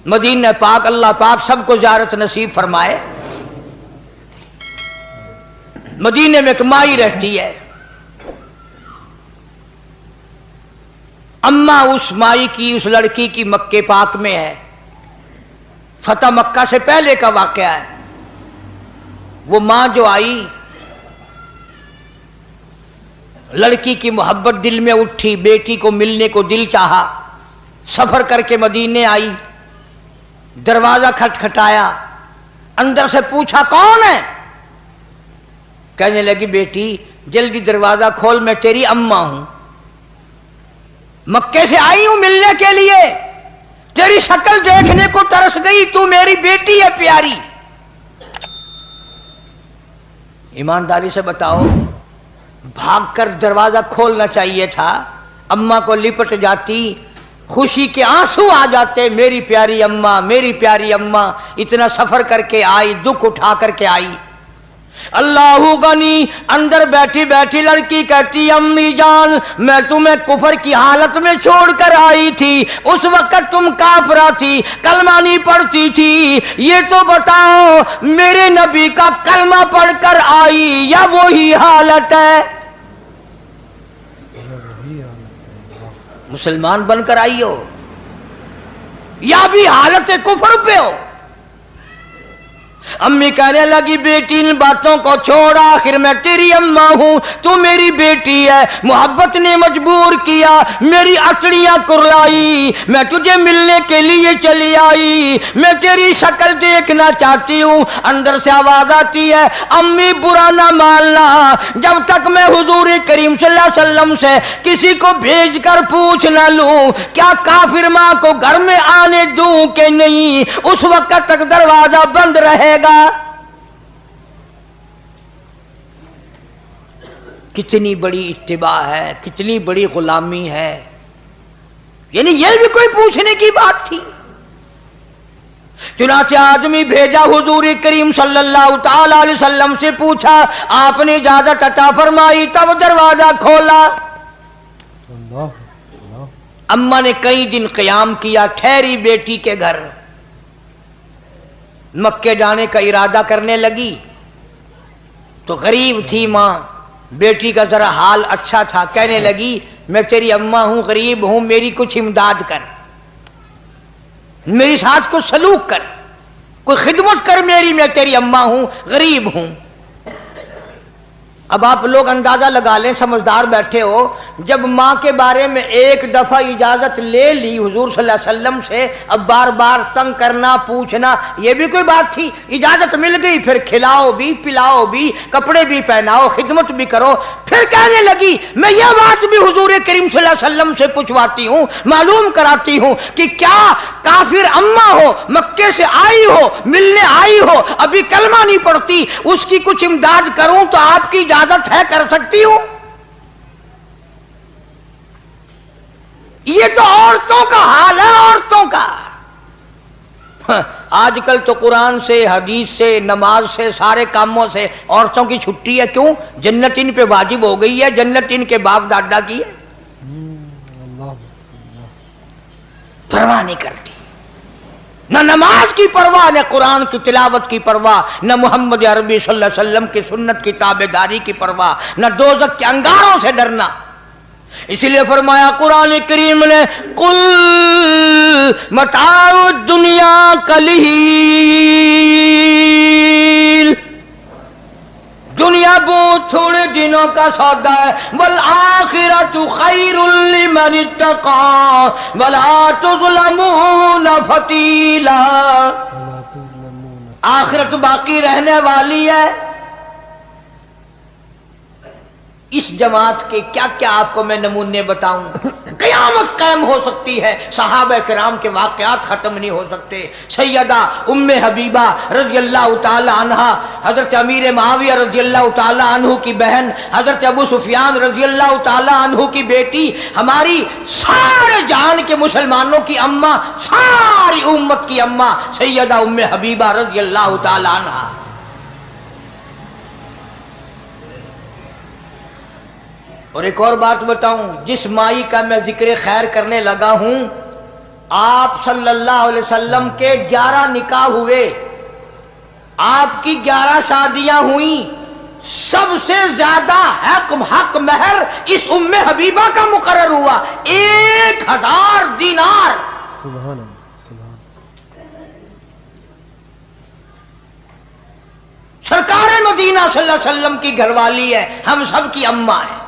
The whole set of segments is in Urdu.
مدینہ پاک اللہ پاک سب کو زیارت نصیب فرمائے۔ مدینے میں ایک مائی رہتی ہے، اماں اس مائی کی اس لڑکی کی مکے پاک میں ہے، فتح مکہ سے پہلے کا واقعہ ہے۔ وہ ماں جو آئی، لڑکی کی محبت دل میں اٹھی، بیٹی کو ملنے کو دل چاہا، سفر کر کے مدینے آئی، دروازہ کھٹکھٹایا، اندر سے پوچھا کون ہے؟ کہنے لگی بیٹی جلدی دروازہ کھول، میں تیری اماں ہوں، مکے سے آئی ہوں ملنے کے لیے، تیری شکل دیکھنے کو ترس گئی، تو میری بیٹی ہے پیاری۔ ایمانداری سے بتاؤ، بھاگ کر دروازہ کھولنا چاہیے تھا، اماں کو لپٹ جاتی، خوشی کے آنسو آ جاتے، میری پیاری اماں، میری پیاری اماں، اتنا سفر کر کے آئی، دکھ اٹھا کر کے آئی۔ اللہ غنی، اندر بیٹھی بیٹھی لڑکی کہتی امی جان میں تمہیں کفر کی حالت میں چھوڑ کر آئی تھی، اس وقت تم کافرہ تھی، کلمہ نہیں پڑھتی تھی، یہ تو بتاؤ میرے نبی کا کلمہ پڑھ کر آئی یا وہی حالت ہے؟ مسلمان بن کر آئی ہو یا بھی حالت کفر پہ ہو؟ امی کہنے لگی بیٹی ان باتوں کو چھوڑ، آخر میں تیری اماں ہوں، تو میری بیٹی ہے، محبت نے مجبور کیا، میری اٹڑیاں کرلائی، میں تجھے ملنے کے لیے چلی آئی، میں تیری شکل دیکھنا چاہتی ہوں۔ اندر سے آواز آتی ہے امی برا نہ ماننا، جب تک میں حضور کریم صلی اللہ علیہ وسلم سے کسی کو بھیج کر پوچھ نہ لوں کیا کافر ماں کو گھر میں آنے دوں کہ نہیں، اس وقت تک دروازہ بند رہے گا۔ کتنی بڑی اتباع ہے، کتنی بڑی غلامی ہے، یعنی یہ بھی کوئی پوچھنے کی بات تھی؟ چنانچہ آدمی بھیجا، حضور کریم صلی اللہ تعالی علیہ وسلم سے پوچھا، آپ نے اجازت عطا فرمائی، تب دروازہ کھولا۔ اماں نے کئی دن قیام کیا، ٹھہری بیٹی کے گھر، مکے جانے کا ارادہ کرنے لگی تو غریب تھی ماں، بیٹی کا ذرا حال اچھا تھا، کہنے لگی میں تیری اماں ہوں، غریب ہوں، میری کچھ امداد کر، میری ساتھ کچھ سلوک کر، کوئی خدمت کر میری، میں تیری اماں ہوں، غریب ہوں۔ اب آپ لوگ اندازہ لگا لیں، سمجھدار بیٹھے ہو، جب ماں کے بارے میں ایک دفعہ اجازت لے لی حضور صلی اللہ علیہ وسلم سے، اب بار بار تنگ کرنا پوچھنا یہ بھی کوئی بات تھی؟ اجازت مل گئی، پھر کھلاؤ بھی، پلاؤ بھی، کپڑے بھی پہناؤ، خدمت بھی کرو۔ پھر کہنے لگی میں یہ بات بھی حضور کریم صلی اللہ علیہ وسلم سے پوچھواتی ہوں، معلوم کراتی ہوں کہ کیا کافر اماں ہو، مکے سے آئی ہو، ملنے آئی ہو، ابھی کلمہ نہیں پڑھتی، اس کی کچھ امداد کروں تو آپ کی اجازت ہے، کر سکتی ہوں؟ یہ تو عورتوں کا حال ہے، عورتوں کا۔ آج کل تو قرآن سے، حدیث سے، نماز سے، سارے کاموں سے عورتوں کی چھٹی ہے، کیوں؟ جنت ان پہ واجب ہو گئی ہے، جنت ان کے باپ دادا کی ہے، پرواہ نہیں کرتی، نہ نماز کی پرواہ، نہ قرآن کی تلاوت کی پرواہ، نہ محمد عربی صلی اللہ علیہ وسلم کی سنت کی تابعداری کی پرواہ، نہ دوزخ کے انگاروں سے ڈرنا۔ اسی لیے فرمایا قرآن کریم نے قل متاع الدنیا قلیل، دنیا بہت تھوڑے دنوں کا سودا ہے، والآخرۃ خیر لمن اتقى ولا تظلمون فتیلا، آخرت باقی رہنے والی ہے۔ اس جماعت کے کیا کیا آپ کو میں نمونے بتاؤں، قیامت قائم ہو سکتی ہے، صحابہ کرام کے واقعات ختم نہیں ہو سکتے۔ سیدہ ام حبیبہ رضی اللہ تعالی عنہا، حضرت امیر معاویہ رضی اللہ تعالی عنہ کی بہن، حضرت ابو سفیان رضی اللہ تعالی عنہ کی بیٹی، ہماری سارے جہان کے مسلمانوں کی اماں، ساری امت کی اماں سیدہ ام حبیبہ رضی اللہ تعالی عنہا۔ اور ایک اور بات بتاؤں، جس مائی کا میں ذکر خیر کرنے لگا ہوں، آپ صلی اللہ علیہ وسلم کے 11 نکاح ہوئے، آپ کی 11 شادیاں ہوئیں، سب سے زیادہ حق مہر اس ام حبیبہ کا مقرر ہوا 1000 دینار۔ سبحان اللہ، سبحان سرکار مدینہ صلی اللہ علیہ وسلم کی گھر والی ہے، ہم سب کی اماں ہے۔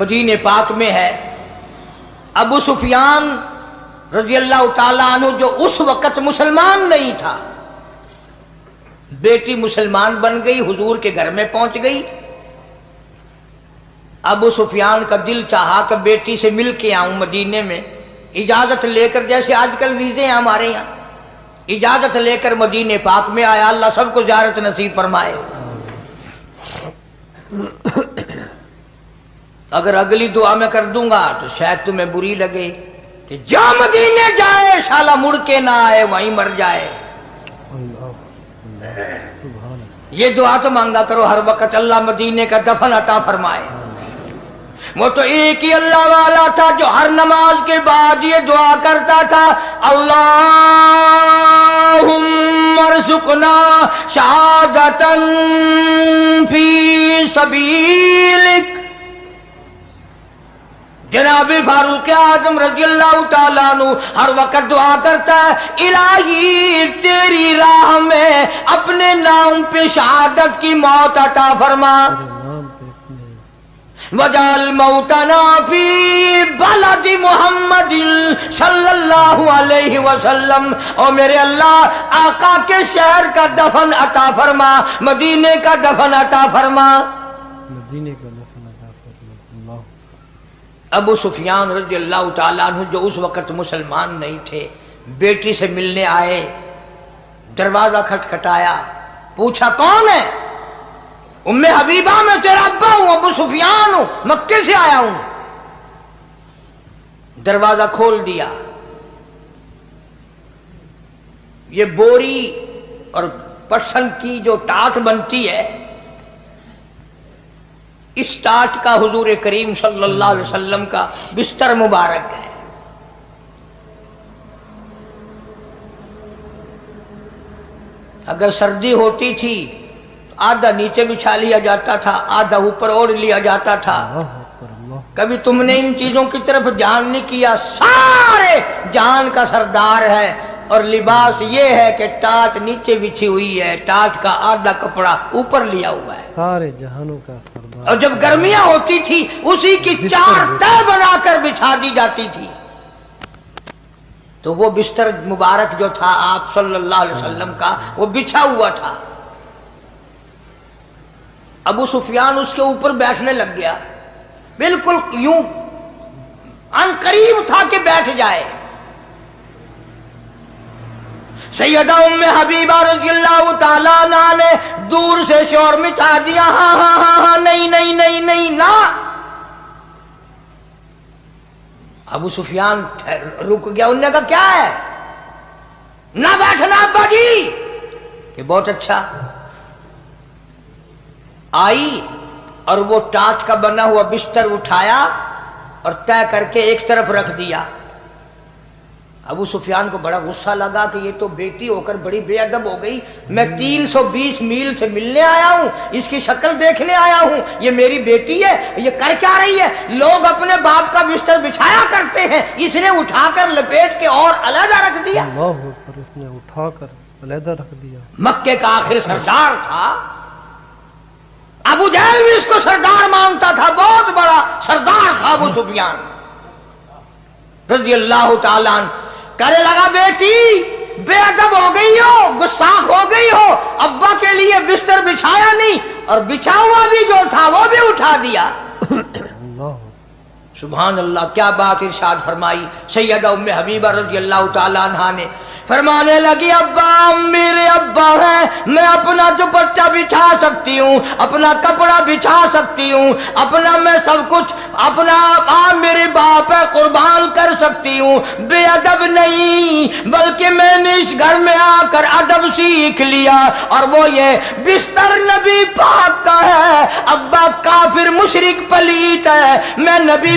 مدینہ پاک میں ہے ابو سفیان رضی اللہ تعالیٰ عنہ، جو اس وقت مسلمان نہیں تھا، بیٹی مسلمان بن گئی، حضور کے گھر میں پہنچ گئی۔ ابو سفیان کا دل چاہا کہ بیٹی سے مل کے آؤں مدینے میں، اجازت لے کر، جیسے آج کل ویزے ہیں ہمارے یہاں، اجازت لے کر مدینہ پاک میں آیا۔ اللہ سب کو زیارت نصیب فرمائے۔ اگر اگلی دعا میں کر دوں گا تو شاید تمہیں بری لگے کہ جا مدینے جائے شالا مڑ کے نہ آئے، وہیں مر جائے۔ اللہ، سبحان اللہ، یہ دعا تو مانگا کرو ہر وقت، اللہ مدینے کا دفن عطا فرمائے۔ وہ تو ایک ہی اللہ والا تھا جو ہر نماز کے بعد یہ دعا کرتا تھا، اللہم ارزقنا شہادۃ فی سبیلک۔ جناب فاروق اعظم رضی اللہ تعالیٰ عنہ ہر وقت دعا کرتا ہے، الہی تیری راہ میں اپنے نام پہ شہادت کی موت عطا فرما، تیرے نام پہ اپنے وجعل موتنا فی بلد محمد صلی اللہ علیہ وسلم۔ اور میرے اللہ آقا کے شہر کا دفن عطا فرما، مدینے کا دفن عطا فرما۔ مدینے کا دفن عطا فرما۔ اللہ، ابو سفیان رضی اللہ تعالیٰ عنہ جو اس وقت مسلمان نہیں تھے، بیٹی سے ملنے آئے، دروازہ کھٹکھٹایا، پوچھا کون ہے؟ ام حبیبہ میں تیرا ابا ہوں، ابو سفیان ہوں، مکے سے آیا ہوں۔ دروازہ کھول دیا۔ یہ بوری اور پشن کی جو ٹاٹ بنتی ہے، اس ٹاٹ کا حضور کریم صلی اللہ علیہ وسلم کا بستر مبارک ہے۔ اگر سردی ہوتی تھی تو آدھا نیچے بچھا لیا جاتا تھا، آدھا اوپر اوڑھ لیا جاتا تھا۔ اللہ اکبر، اللہ، کبھی تم نے ان چیزوں کی طرف دھیان نہیں کیا۔ سارے جہان کا سردار ہے، اور لباس یہ ہے کہ ٹاٹ نیچے بچھی ہوئی ہے، ٹاٹ کا آدھا کپڑا اوپر لیا ہوا ہے۔ سارے جہانوں کا سردار۔ اور جب گرمیاں ہوتی تھی اسی کی 4 تہ بنا کر بچھا دی جاتی تھی۔ تو وہ بستر مبارک جو تھا آپ صلی اللہ علیہ وسلم کا، وہ بچھا ہوا تھا۔ ابو سفیان اس کے اوپر بیٹھنے لگ گیا، بالکل یوں ان قریب تھا کہ بیٹھ جائے۔ سیدہ ام حبیبہ رضی اللہ تعالیٰ عنہ نے دور سے شور مچا دیا، ہاں ہاں ہاں ہاں، نہیں نہیں نہیں نہیں، نہ۔ ابو سفیان رک گیا، انہوں نے کہا کیا ہے؟ نہ بیٹھنا ابا جی۔ کہ بہت اچھا۔ آئی اور وہ ٹاٹ کا بنا ہوا بستر اٹھایا اور طے کر کے ایک طرف رکھ دیا۔ ابو سفیان کو بڑا غصہ لگا کہ یہ تو بیٹی ہو کر بڑی بے ادب ہو گئی، میں 320 میل سے ملنے آیا ہوں، اس کی شکل دیکھنے آیا ہوں، یہ میری بیٹی ہے، یہ کر کیا رہی ہے؟ لوگ اپنے باپ کا بستر بچھایا کرتے ہیں، اس نے اٹھا کر لپیٹ کے اور علیحدہ رکھ دیا۔ اللہ اکبر، اس نے اٹھا کر علیحدہ رکھ دیا۔ مکے کا آخر سردار تھا، ابو جہل بھی اس کو سردار مانتا تھا، بہت بڑا سردار تھا ابو سفیان رضی اللہ تعالیٰ عنہ۔ کہنے لگا بیٹی بے ادب ہو گئی ہو، گستاخ ہو گئی ہو، ابا کے لیے بستر بچھایا نہیں، اور بچھا ہوا بھی جو تھا وہ بھی اٹھا دیا۔ اللہ، سبحان اللہ، کیا بات ارشاد فرمائی سیدہ ام حبیبہ رضی اللہ تعالیٰ عنہا نے۔ فرمانے لگی ابا میرے ابا ہیں، میں اپنا دوپٹہ بچھا سکتی ہوں، اپنا کپڑا بچھا سکتی ہوں، اپنا میں سب کچھ اپنا میرے باپ ہے قربان کر سکتی ہوں، بے ادب نہیں، بلکہ میں نے اس گھر میں آ کر ادب سیکھ لیا، اور وہ یہ بستر نبی پاک کا ہے، ابا کافر مشرک پلیت ہے، میں نبی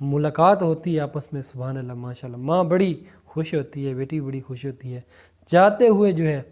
ملاقات ہوتی ہے آپس میں، سبحان اللہ ماشاء اللہ، ماں بڑی خوش ہوتی ہے، بیٹی بڑی خوش ہوتی ہے، جاتے ہوئے جو ہے